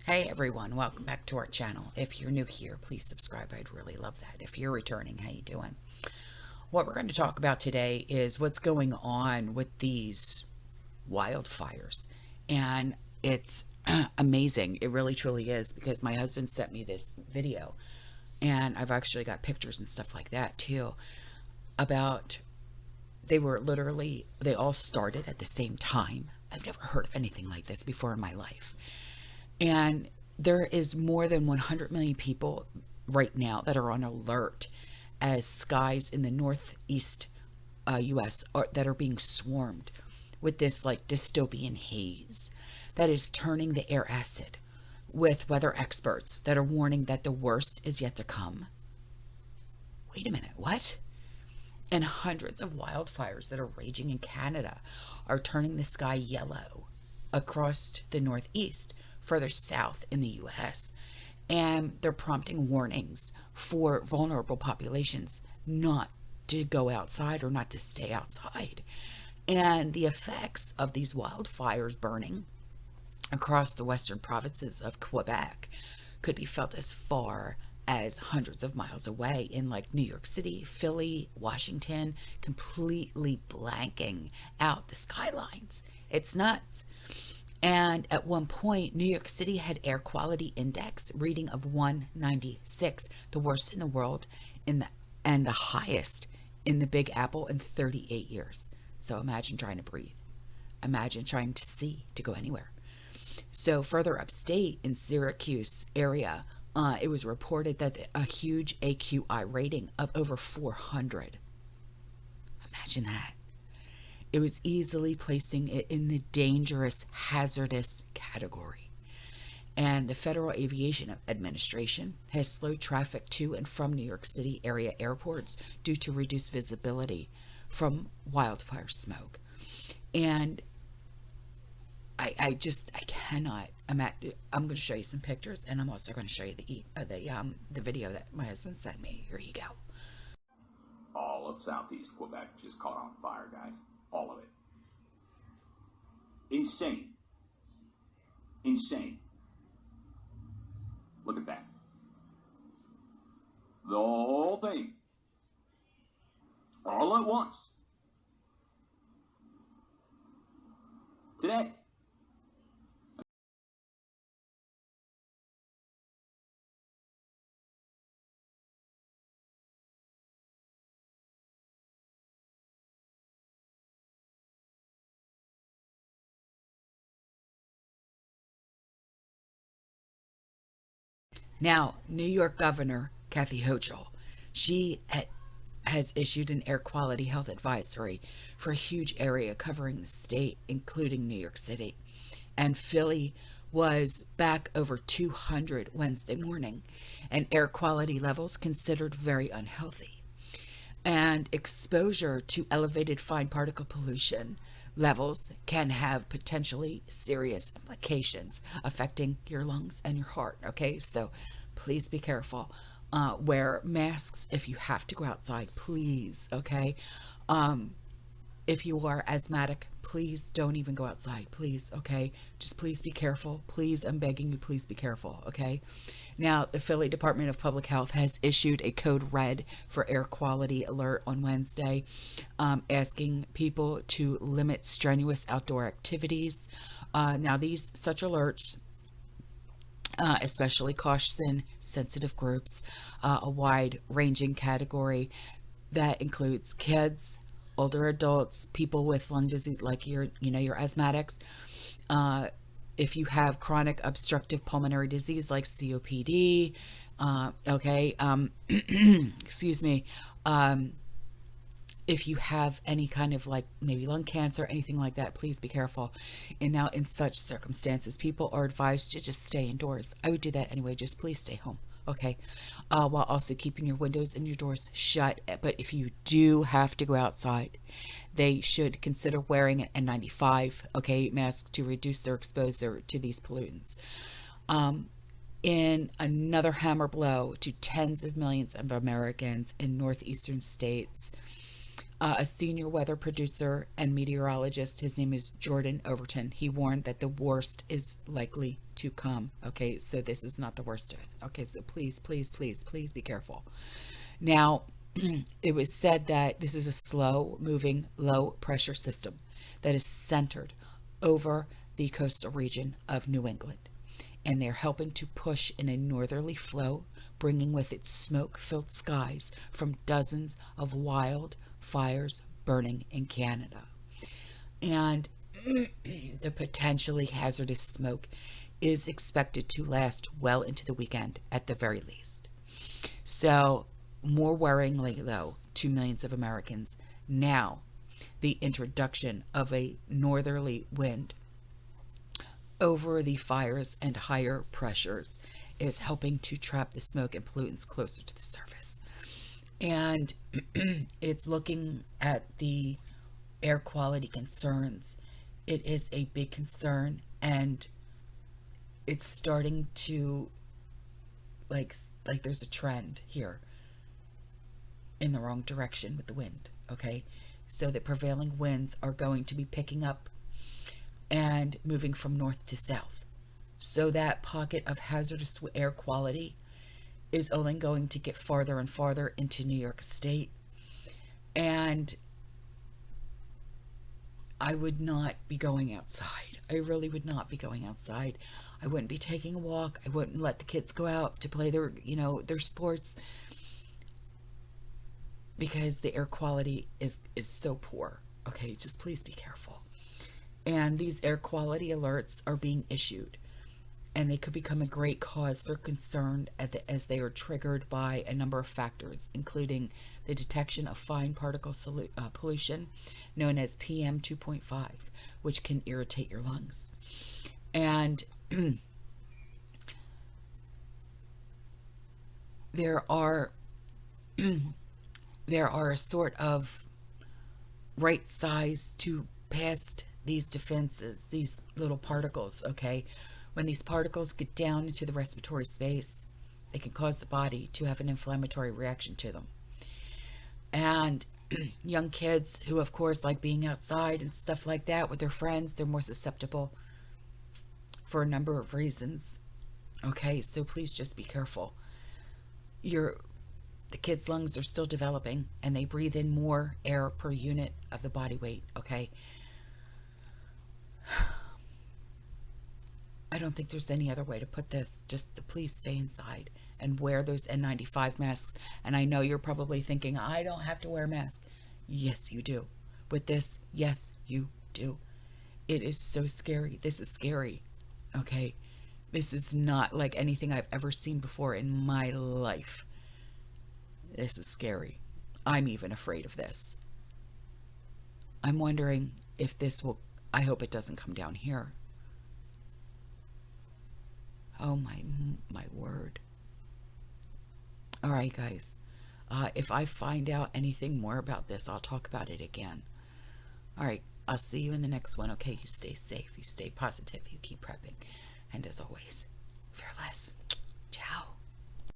Hey everyone, welcome back to our channel. If you're new here, please subscribe. I'd really love that. If you're returning, how you doing? What we're going to talk about today is what's going on with these wildfires. And it's amazing. It really truly is, because my husband sent me this video and I've actually got pictures and stuff like that too, about they all started at the same time. I've never heard of anything like this before in my life. And there is more than 100 million people right now that are on alert as skies in the northeast US that are being swarmed with this like dystopian haze that is turning the air acid, with weather experts that are warning that the worst is yet to come. Wait a minute, what? And hundreds of wildfires that are raging in Canada are turning the sky yellow across the northeast, further south in the US. And they're prompting warnings for vulnerable populations not to go outside or not to stay outside. And the effects of these wildfires burning across the western provinces of Quebec could be felt as far as hundreds of miles away in like New York City, Philly, Washington, completely blanking out the skylines. It's nuts. And at one point, New York City had air quality index reading of 196, the worst in the world, and the highest in the Big Apple in 38 years. So imagine trying to breathe. Imagine trying to see, to go anywhere. So further upstate in Syracuse area, it was reported that a huge AQI rating of over 400. Imagine that. It was easily placing it in the dangerous, hazardous category. And the Federal Aviation Administration has slowed traffic to and from New York City area airports due to reduced visibility from wildfire smoke. And I cannot imagine. I'm going to show you some pictures, and I'm also going to show you the video that my husband sent me. Here you go. All of southeast Quebec just caught on fire, guys. All of it. Insane. Insane. Look at that. The whole thing. All at once. Today. Now, New York Governor Kathy Hochul, she has issued an air quality health advisory for a huge area covering the state, including New York City. And Philly was back over 200 Wednesday morning, and air quality levels considered very unhealthy. And exposure to elevated fine particle pollution levels can have potentially serious implications affecting your lungs and your heart. Okay, so please be careful. Wear masks if you have to go outside, please. Okay, if you are asthmatic, please don't even go outside, please. Okay, just please be careful. Please, I'm begging you, please be careful. Okay, now the Philly Department of Public Health has issued a code red for air quality alert on Wednesday, asking people to limit strenuous outdoor activities. Now these such alerts especially caution sensitive groups, a wide ranging category that includes kids, older adults, people with lung disease like your asthmatics. If you have chronic obstructive pulmonary disease like COPD, excuse me, if you have any kind of like maybe lung cancer, anything like that, please be careful. And now in such circumstances, people are advised to just stay indoors. I would do that anyway. Just please stay home. Okay. While also keeping your windows and your doors shut. But if you do have to go outside, they should consider wearing an N95, okay, mask to reduce their exposure to these pollutants. In another hammer blow to tens of millions of Americans in northeastern states, A senior weather producer and meteorologist, his name is Jordan Overton, he warned that the worst is likely to come. Okay, so this is not the worst of it. Okay, so please, please, please, please be careful. Now, it was said that this is a slow moving, low pressure system that is centered over the coastal region of New England. And they're helping to push in a northerly flow, bringing with it smoke-filled skies from dozens of wild fires burning in Canada. And the potentially hazardous smoke is expected to last well into the weekend at the very least. So, more worryingly though, to millions of Americans, now the introduction of a northerly wind over the fires and higher pressures is helping to trap the smoke and pollutants closer to the surface. And it's looking at the air quality concerns. It is a big concern, and it's starting to like there's a trend here in the wrong direction with the wind. Okay, so the prevailing winds are going to be picking up and moving from north to south. So that pocket of hazardous air quality is only going to get farther and farther into New York State. And I would not be going outside. I really would not be going outside. I wouldn't be taking a walk. I wouldn't let the kids go out to play their, their sports, because the air quality is so poor. Okay, just please be careful. And these air quality alerts are being issued, and they could become a great cause for concern as they are triggered by a number of factors, including the detection of fine particle pollution, known as PM 2.5, which can irritate your lungs. And there are a sort of right size to past these defenses, these little particles, okay? When these particles get down into the respiratory space, they can cause the body to have an inflammatory reaction to them. And young kids who, of course, like being outside and stuff like that with their friends, they're more susceptible for a number of reasons. Okay, so please just be careful. The kids' lungs are still developing, and they breathe in more air per unit of the body weight, okay? I don't think there's any other way to put this. Just to please stay inside and wear those N95 masks. And I know you're probably thinking, I don't have to wear a mask. Yes, you do. With this, yes, you do. It is so scary. This is scary. Okay? This is not like anything I've ever seen before in my life. This is scary. I'm even afraid of this. I'm wondering if this will, I hope it doesn't come down here. Oh my word. All right, guys. If I find out anything more about this, I'll talk about it again. All right. I'll see you in the next one. Okay, you stay safe. You stay positive. You keep prepping. And as always, fearless. Ciao.